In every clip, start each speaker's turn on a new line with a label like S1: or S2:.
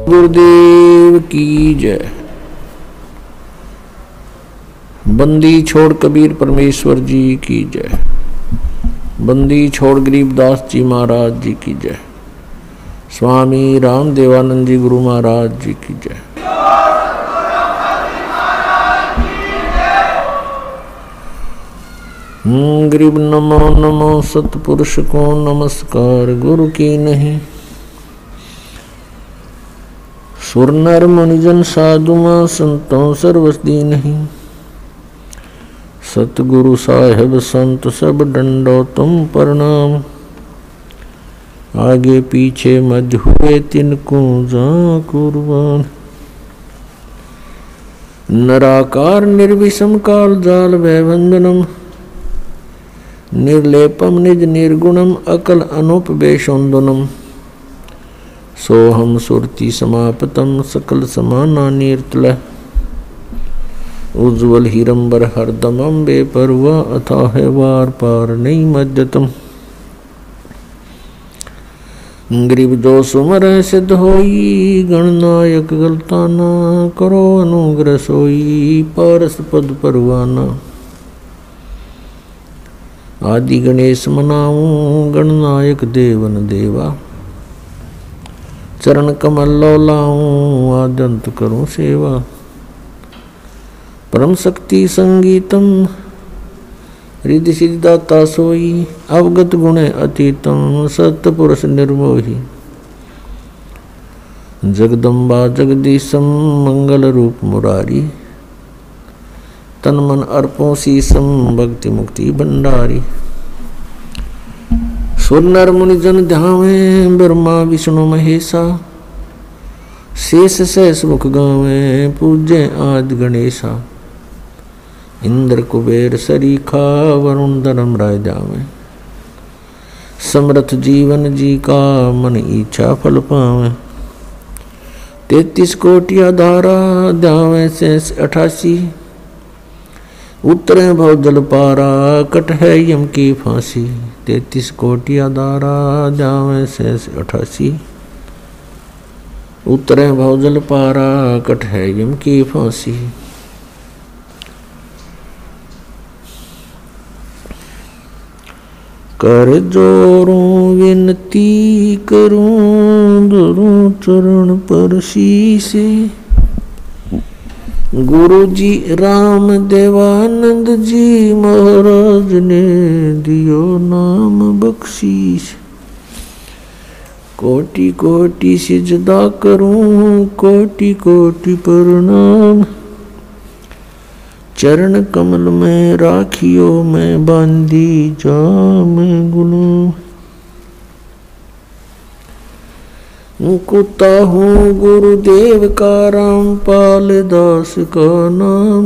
S1: गुरुदेव की जय। बंदी छोड़ कबीर परमेश्वर जी की जय। बंदी छोड़ गरीबदास जी महाराज जी की जय। स्वामी राम देवानंद जी गुरु महाराज जी की जय। गरीब नमो नमो सतपुरुष को नमस्कार गुरु की नहीं। सुर नर मुनिजन साधुमा संतों सर्वस्दी नहीं। सतगुरु साहेब संत सब डंडो तुम प्रणाम। आगे पीछे मध्य हुए तिनको जा कुर्बान। नराकार निर्विषम काल जाल वैवंदनम। निर्लेपम निज निर्गुणम अकल अनुपवेशोन्दनम। सोहम सुरति समापतम सकल समाना निर्तल। उज्ज्वल हिरंबर हरदमम बेपरवा अथाह वार पार नहीं मध्यतम। गरीब जो सुमर सिद्ध होई गणनायक गलताना। करो अनुग्रह सोई पारस पद परवाना। आदि गणेश मनाऊं गणनायक देवन देवा। चरण कमल लौलाऊं आद्यंत करूं सेवा। परम शक्ति संगीतम रिद्धि सिद्धाता सोई। अवगत गुण अतीतम सत्पुरुष निर्मोही। जगदम्बा जगदीशम मंगल रूप मुरारी। तन मन अर्पों शीसम भक्ति मुक्ति भंडारी। सुर नर मुनि जन ध्यावे ब्रह्मा विष्णु महेशा। शेष सहस मुख गावे पूज्य आदि गणेशा। इंद्र कुबेर सरीखा वरुण धर्म राय जावे। समर्थ जीवन जी का मन इच्छा फल पावे। 33 कोटि आधारा ध्यावे शेष 88। उतरे भव जल पारा कट है यम की फांसी। 33 कोटि आधारा जावे शेष 88। उतरे भव जल पारा कट है यम की फांसी। कर जोरूं विनती करूं धरूं चरण पर शीसे। गुरु जी राम देवानंद जी महाराज ने दियो नाम बख्शीश। कोटि कोटि सिजदा करूं कोटि कोटि प्रणाम। चरण कमल में राखियो मैं बांधी जाम गुलाम। कुत्ता हूँ गुरुदेव का रामपाल दास का नाम।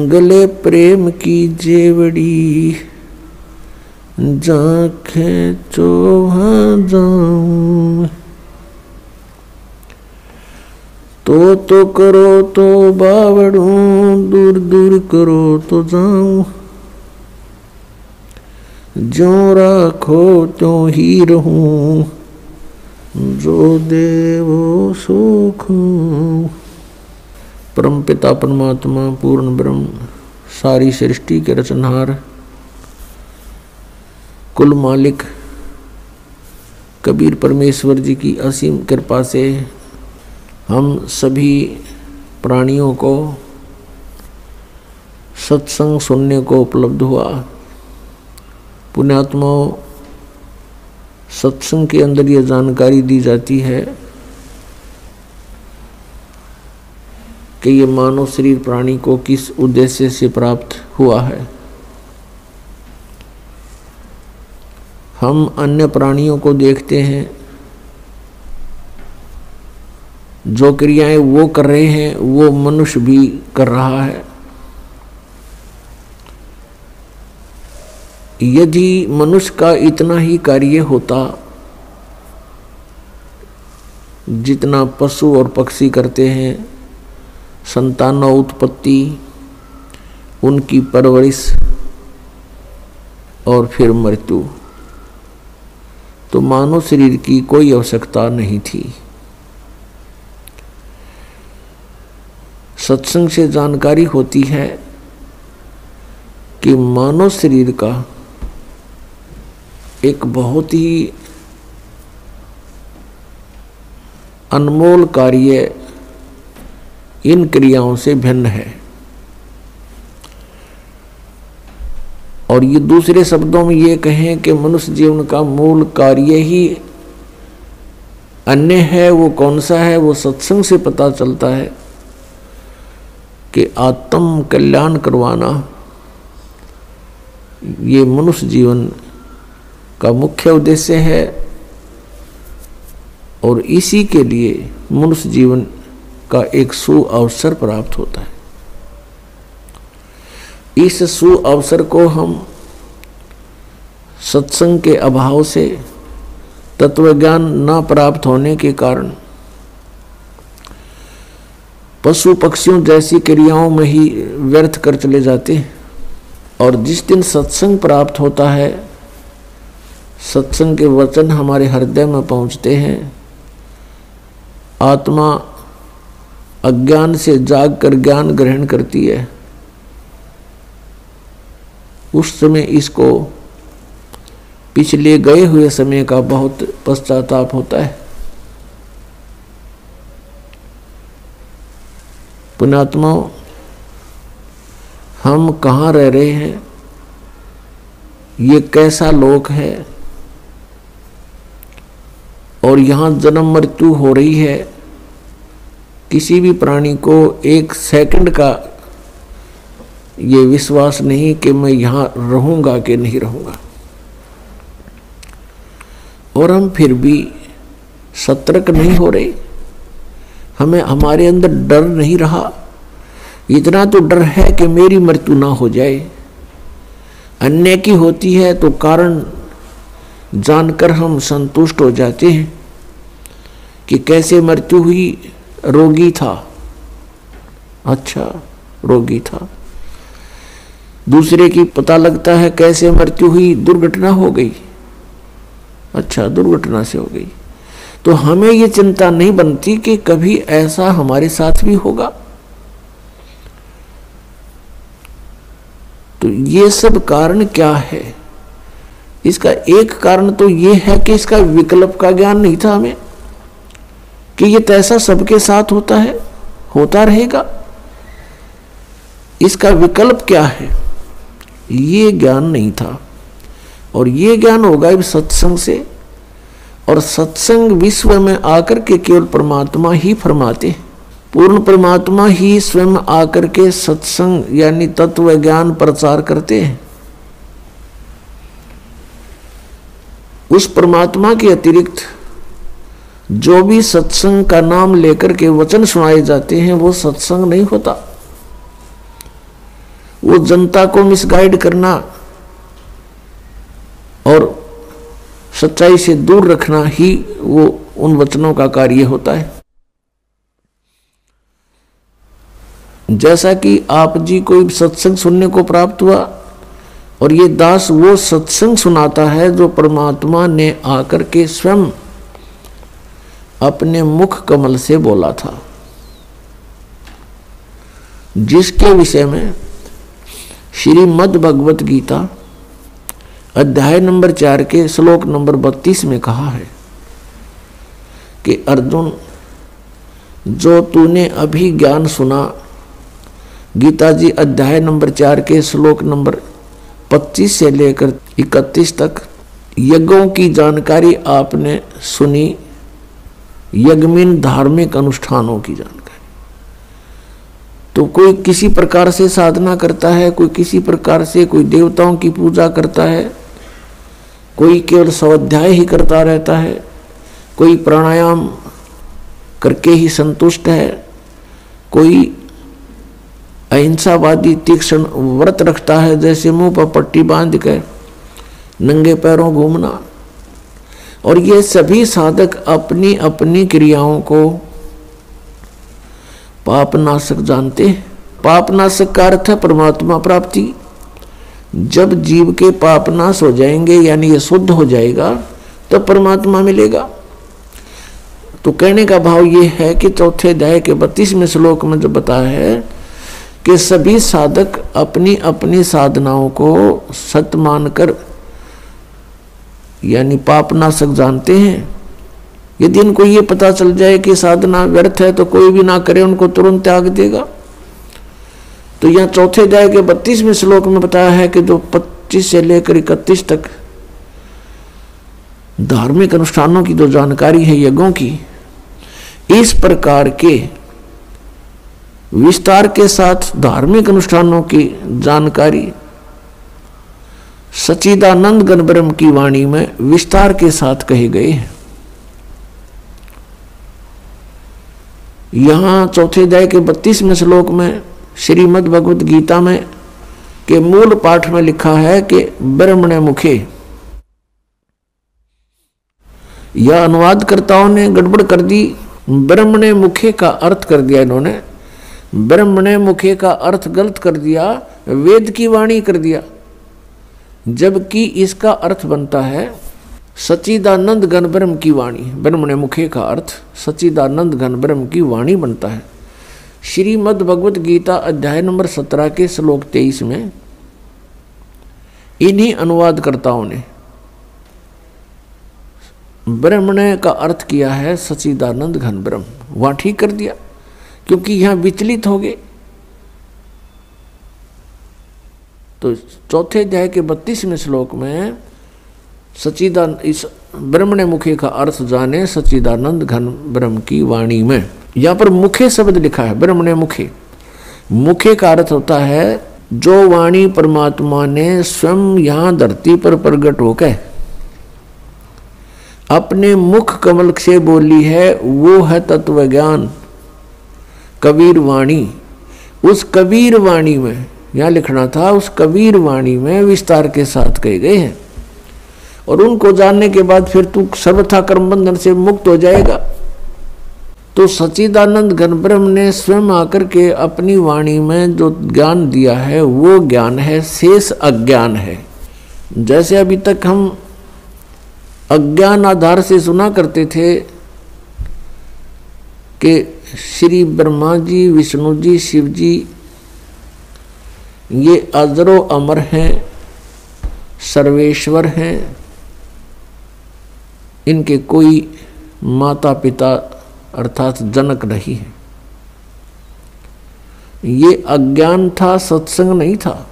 S1: गले प्रेम की जेवड़ी जांखें चोहा जाऊं। तो करो तो बावड़ूं दूर दूर करो तो जाऊं। जो राखो त्यों ही रहूं जो देवो सुख। परम पिता परमात्मा पूर्ण ब्रह्म सारी सृष्टि के रचनहार कुल मालिक कबीर परमेश्वर जी की असीम कृपा से हम सभी प्राणियों को सत्संग सुनने को उपलब्ध हुआ। पुण्यात्माओं, सत्संग के अंदर यह जानकारी दी जाती है कि ये मानव शरीर प्राणी को किस उद्देश्य से प्राप्त हुआ है। हम अन्य प्राणियों को देखते हैं, जो क्रियाएं वो कर रहे हैं वो मनुष्य भी कर रहा है। यदि मनुष्य का इतना ही कार्य होता जितना पशु और पक्षी करते हैं, संतान उत्पत्ति, उनकी परवरिश और फिर मृत्यु, तो मानव शरीर की कोई आवश्यकता नहीं थी। सत्संग से जानकारी होती है कि मानव शरीर का एक बहुत ही अनमोल कार्य इन क्रियाओं से भिन्न है। और ये दूसरे शब्दों में ये कहें कि मनुष्य जीवन का मूल कार्य ही अन्य है। वो कौन सा है? वो सत्संग से पता चलता है कि आत्म कल्याण करवाना ये मनुष्य जीवन का मुख्य उद्देश्य है। और इसी के लिए मनुष्य जीवन का एक सुअवसर प्राप्त होता है। इस सुअवसर को हम सत्संग के अभाव से, तत्वज्ञान न प्राप्त होने के कारण पशु पक्षियों जैसी क्रियाओं में ही व्यर्थ कर चले जाते हैं। और जिस दिन सत्संग प्राप्त होता है, सत्संग के वचन हमारे हृदय में पहुंचते हैं, आत्मा अज्ञान से जागकर ज्ञान ग्रहण करती है, उस समय इसको पिछले गए हुए समय का बहुत पश्चाताप होता है। पुण्यात्मा, हम कहाँ रह रहे हैं, ये कैसा लोक है, और यहाँ जन्म मृत्यु हो रही है। किसी भी प्राणी को एक सेकंड का ये विश्वास नहीं कि मैं यहाँ रहूँगा कि नहीं रहूँगा। और हम फिर भी सतर्क नहीं हो रहे। हमें हमारे अंदर डर नहीं रहा। इतना तो डर है कि मेरी मृत्यु ना हो जाए। अन्य की होती है तो कारण जानकर हम संतुष्ट हो जाते हैं कि कैसे मृत्यु हुई, रोगी था, अच्छा रोगी था। दूसरे की पता लगता है कैसे मृत्यु हुई, दुर्घटना हो गई, अच्छा दुर्घटना से हो गई। तो हमें ये चिंता नहीं बनती कि कभी ऐसा हमारे साथ भी होगा। तो ये सब कारण क्या है? इसका एक कारण तो ये है कि इसका विकल्प का ज्ञान नहीं था हमें, कि ये तो ऐसा सबके साथ होता है, होता रहेगा। इसका विकल्प क्या है, ये ज्ञान नहीं था। और ये ज्ञान होगा इस सत्संग से। और सत्संग विश्व में आकर के केवल परमात्मा ही फरमाते हैं। पूर्ण परमात्मा ही स्वयं आकर के सत्संग यानी तत्व ज्ञान प्रचार करते हैं। उस परमात्मा के अतिरिक्त जो भी सत्संग का नाम लेकर के वचन सुनाए जाते हैं वो सत्संग नहीं होता। वो जनता को मिसगाइड करना और सच्चाई से दूर रखना ही वो उन वचनों का कार्य होता है। जैसा कि आप जी कोई सत्संग सुनने को प्राप्त हुआ, और ये दास वो सत्संग सुनाता है जो परमात्मा ने आकर के स्वयं अपने मुख कमल से बोला था, जिसके विषय में श्रीमद् भगवत गीता अध्याय नंबर 4 के श्लोक नंबर 32 में कहा है कि अर्जुन, जो तूने अभी ज्ञान सुना, गीता जी अध्याय नंबर 4 के श्लोक नंबर 25 से लेकर 31 तक यज्ञों की जानकारी आपने सुनी, यज्ञमीन धार्मिक अनुष्ठानों की जानकारी। तो कोई किसी प्रकार से साधना करता है, कोई किसी प्रकार से कोई देवताओं की पूजा करता है, कोई केवल स्वाध्याय ही करता रहता है, कोई प्राणायाम करके ही संतुष्ट है, कोई अहिंसावादी तीक्ष्ण व्रत रखता है, जैसे मुंह पर पट्टी बांध कर नंगे पैरों घूमना। और ये सभी साधक अपनी अपनी क्रियाओं को पापनाशक जानते हैं। पापनाशक का अर्थ है परमात्मा प्राप्ति। जब जीव के पापनाश हो जाएंगे यानी ये शुद्ध हो जाएगा, तो परमात्मा मिलेगा। तो कहने का भाव ये है कि चौथे अध्याय के 32वें श्लोक में जो बताया है कि सभी साधक अपनी अपनी साधनाओं को सत्य मानकर यानी पाप नाशक जानते हैं। यदि इनको ये पता चल जाए कि साधना व्यर्थ है तो कोई भी ना करे, उनको तुरंत त्याग देगा। तो यहाँ चौथे अध्याय के 32वें श्लोक में बताया है कि जो 25 से लेकर 31 तक धार्मिक अनुष्ठानों की जो जानकारी है यज्ञों की, इस प्रकार के विस्तार के साथ धार्मिक अनुष्ठानों की जानकारी सच्चिदानंद घन ब्रह्म की वाणी में विस्तार के साथ कहे गए हैं। यहां चौथे अध्याय के 32वें श्लोक में श्रीमद् भगवद गीता में के मूल पाठ में लिखा है कि ब्रह्मणे मुखे। यह अनुवादकर्ताओं ने गड़बड़ कर दी, ब्रह्मणे मुखे का अर्थ कर दिया इन्होंने। ब्रह्मणे मुखे का अर्थ गलत कर दिया, वेद की वाणी कर दिया, जबकि इसका अर्थ बनता है सच्चिदानंद घन ब्रह्म की वाणी। ब्रह्मणे मुखे का अर्थ सच्चिदानंद घन ब्रह्म की वाणी बनता है। श्रीमद् भगवत गीता अध्याय नंबर 17 के श्लोक 23 में इन्हीं अनुवादकर्ताओं ने ब्रह्मणे का अर्थ किया है सच्चिदानंद घन ब्रह्म। वहां ठीक कर दिया, क्योंकि यहां विचलित हो गए। तो चौथे अध्याय के 32वें श्लोक में सच्चिदानंद इस ब्रह्मणे मुखे का अर्थ जाने सच्चिदानंद घन ब्रह्म की वाणी में। यहां पर मुखे शब्द लिखा है, ब्रह्मणे मुखे। मुखे का अर्थ होता है जो वाणी परमात्मा ने स्वयं यहां धरती पर प्रकट होकर अपने मुख कमल से बोली है, वो है तत्व ज्ञान कबीर वाणी। उस कबीर वाणी में यहां लिखना था, उस कबीर वाणी में विस्तार के साथ कहे गए हैं। और उनको जानने के बाद फिर तू सर्वथा कर्म बंधन से मुक्त हो जाएगा। तो सच्चिदानंद घन ब्रह्म ने स्वयं आकर के अपनी वाणी में जो ज्ञान दिया है वो ज्ञान है, शेष अज्ञान है। जैसे अभी तक हम अज्ञान आधार से सुना करते थे कि श्री ब्रह्मा जी, विष्णु जी, शिव जी ये अजरो अमर हैं, सर्वेश्वर हैं, इनके कोई माता पिता अर्थात जनक नहीं है। ये अज्ञान था, सत्संग नहीं था।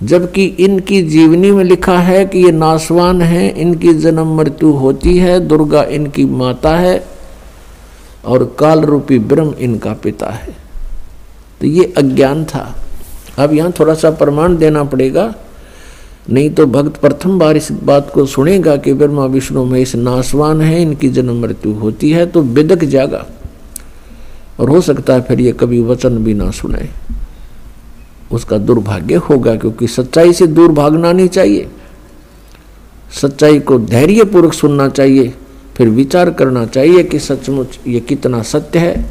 S1: जबकि इनकी जीवनी में लिखा है कि ये नाशवान है, इनकी जन्म मृत्यु होती है, दुर्गा इनकी माता है और काल रूपी ब्रह्म इनका पिता है। तो ये अज्ञान था। अब यहाँ थोड़ा सा प्रमाण देना पड़ेगा, नहीं तो भक्त प्रथम बार इस बात को सुनेगा कि ब्रह्मा विष्णु महेश नाशवान है, इनकी जन्म मृत्यु होती है, तो बिदक जाएगा और हो सकता है फिर ये कभी वचन भी ना सुने। उसका दुर्भाग्य होगा, क्योंकि सच्चाई से दूर भागना नहीं चाहिए। सच्चाई को धैर्यपूर्वक सुनना चाहिए, फिर विचार करना चाहिए कि सचमुच ये कितना सत्य है।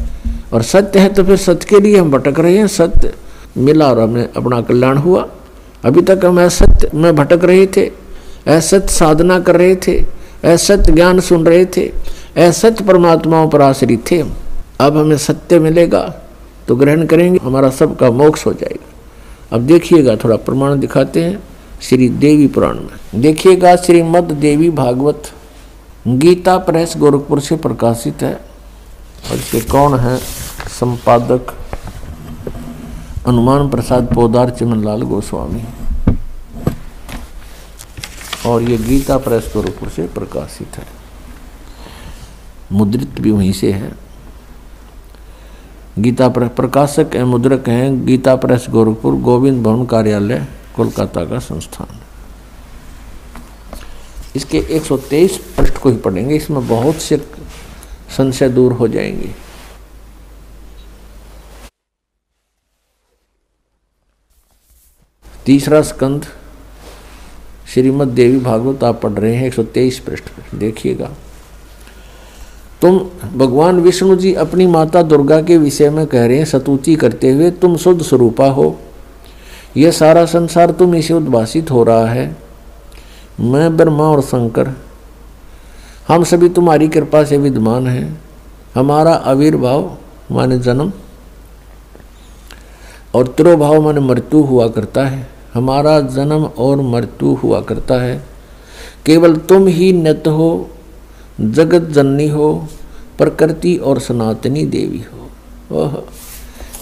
S1: और सत्य है तो फिर सत्य के लिए हम भटक रहे हैं। सत्य मिला और हमें अपना कल्याण हुआ। अभी तक हम असत्य में भटक रहे थे, असत्य साधना कर रहे थे, असत्य ज्ञान सुन रहे थे, असत्य परमात्माओं पर आश्रित थे। अब हमें सत्य मिलेगा तो ग्रहण करेंगे, हमारा सबका मोक्ष हो जाएगा। अब देखिएगा, थोड़ा प्रमाण दिखाते हैं श्री देवी पुराण में। देखिएगा, श्रीमद् देवी भागवत गीता प्रेस गोरखपुर से प्रकाशित है। और इसके कौन है संपादक? हनुमान प्रसाद पोदार चिमनलाल गोस्वामी। और ये गीता प्रेस गोरखपुर से प्रकाशित है, मुद्रित भी वहीं से है। गीता प्रेस प्रकाशक एवं मुद्रक हैं गीता प्रेस गोरखपुर, गोविंद भवन कार्यालय, कोलकाता का संस्थान। इसके 123 पृष्ठ को ही पढ़ेंगे, इसमें बहुत से संशय दूर हो जाएंगे। तीसरा स्कंद श्रीमद् देवी भागवत आप पढ़ रहे हैं, 123 पृष्ठ पर देखिएगा। तुम भगवान विष्णु जी अपनी माता दुर्गा के विषय में कह रहे हैं स्तुति करते हुए, तुम शुद्ध स्वरूपा हो, यह सारा संसार तुम इसे उद्भासित हो रहा है। मैं ब्रह्मा और शंकर हम सभी तुम्हारी कृपा से विद्यमान हैं। हमारा आविर्भाव माने जन्म और तिरोभाव माने मृत्यु हुआ करता है। हमारा जन्म और मृत्यु हुआ करता है। केवल तुम ही नित्य हो, जगत जननी हो, प्रकृति और सनातनी देवी हो। ओह,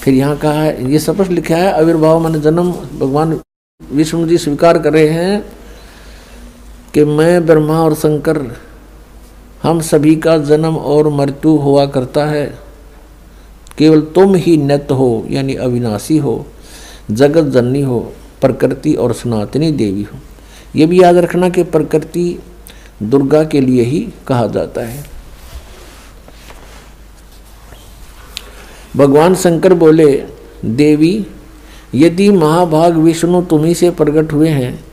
S1: फिर यहाँ कहा है, ये स्पष्ट लिखा है, आविर्भाव माने जन्म। भगवान विष्णु जी स्वीकार कर रहे हैं कि मैं ब्रह्मा और शंकर, हम सभी का जन्म और मृत्यु हुआ करता है। केवल तुम ही नित्य हो यानी अविनाशी हो, जगत जननी हो, प्रकृति और सनातनी देवी हो। ये भी याद रखना कि प्रकृति दुर्गा के लिए ही कहा जाता है। भगवान शंकर बोले, देवी यदि महाभाग विष्णु तुम्ही से प्रकट हुए हैं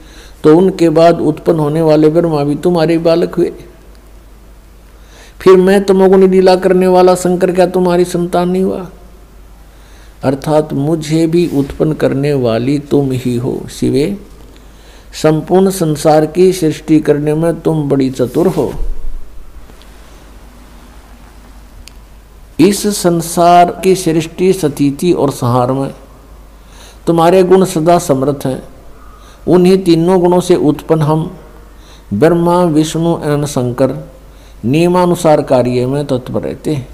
S1: तो उनके बाद उत्पन्न होने वाले ब्रह्मा भी तुम्हारे बालक हुए। फिर मैं तमोगुणी लीला करने वाला शंकर क्या तुम्हारी संतान नहीं हुआ? अर्थात मुझे भी उत्पन्न करने वाली तुम ही हो शिवे। संपूर्ण संसार की सृष्टि करने में तुम बड़ी चतुर हो। इस संसार की सृष्टि, स्थिति और संहार में तुम्हारे गुण सदा समर्थ हैं। उन्हीं तीनों गुणों से उत्पन्न हम ब्रह्मा, विष्णु एवं शंकर नियमानुसार कार्य में तत्पर रहते हैं।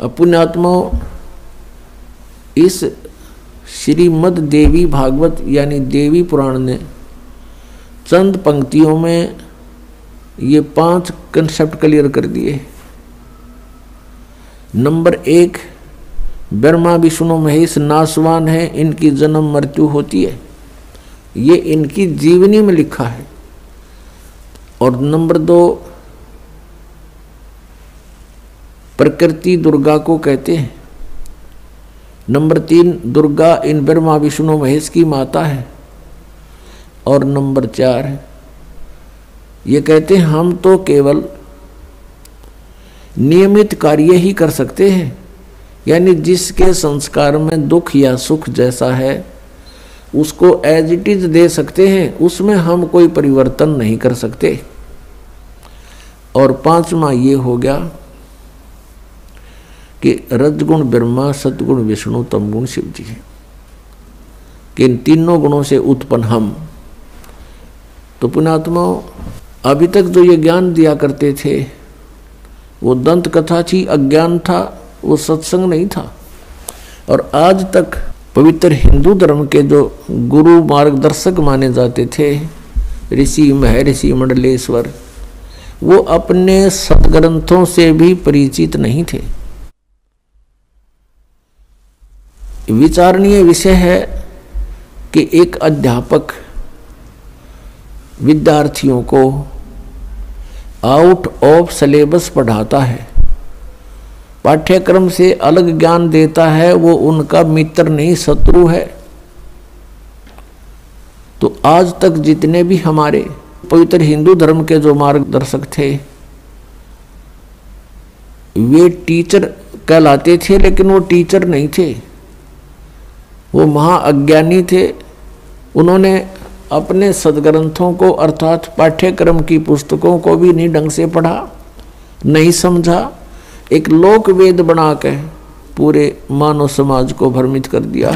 S1: अब पुण्यात्माओं, इस श्रीमद् देवी भागवत यानी देवी पुराण ने चंद पंक्तियों में ये 5 कंसेप्ट क्लियर कर दिए। नंबर 1, ब्रह्मा विष्णु महेश नाशवान है, इनकी जन्म मृत्यु होती है, ये इनकी जीवनी में लिखा है। और नंबर 2, प्रकृति दुर्गा को कहते हैं। नंबर 3, दुर्गा इन ब्रह्मा विष्णु महेश की माता है। और नंबर 4, ये कहते हैं हम तो केवल नियमित कार्य ही कर सकते हैं, यानी जिसके संस्कार में दुख या सुख जैसा है उसको एज इट इज दे सकते हैं, उसमें हम कोई परिवर्तन नहीं कर सकते। और 5वां ये हो गया कि रजगुण ब्रह्मा, सतगुण विष्णु, तमगुण शिव जी है, कि इन तीनों गुणों से उत्पन्न हम। तो पुण्यात्माओं, अभी तक जो ये ज्ञान दिया करते थे वो दंत कथा थी, अज्ञान था, वो सत्संग नहीं था। और आज तक पवित्र हिंदू धर्म के जो गुरु मार्गदर्शक माने जाते थे, ऋषि, महर्षि, मंडलेश्वर, वो अपने सदग्रंथों से भी परिचित नहीं थे। विचारणीय विषय है कि एक अध्यापक विद्यार्थियों को आउट ऑफ सिलेबस पढ़ाता है, पाठ्यक्रम से अलग ज्ञान देता है, वो उनका मित्र नहीं शत्रु है। तो आज तक जितने भी हमारे पवित्र हिंदू धर्म के जो मार्गदर्शक थे वे टीचर कहलाते थे, लेकिन वो टीचर नहीं थे, वो महाअज्ञानी थे। उन्होंने अपने सदग्रंथों को अर्थात पाठ्यक्रम की पुस्तकों को भी नहीं ढंग से पढ़ा, नहीं समझा, एक लोक वेद बना के पूरे मानव समाज को भ्रमित कर दिया।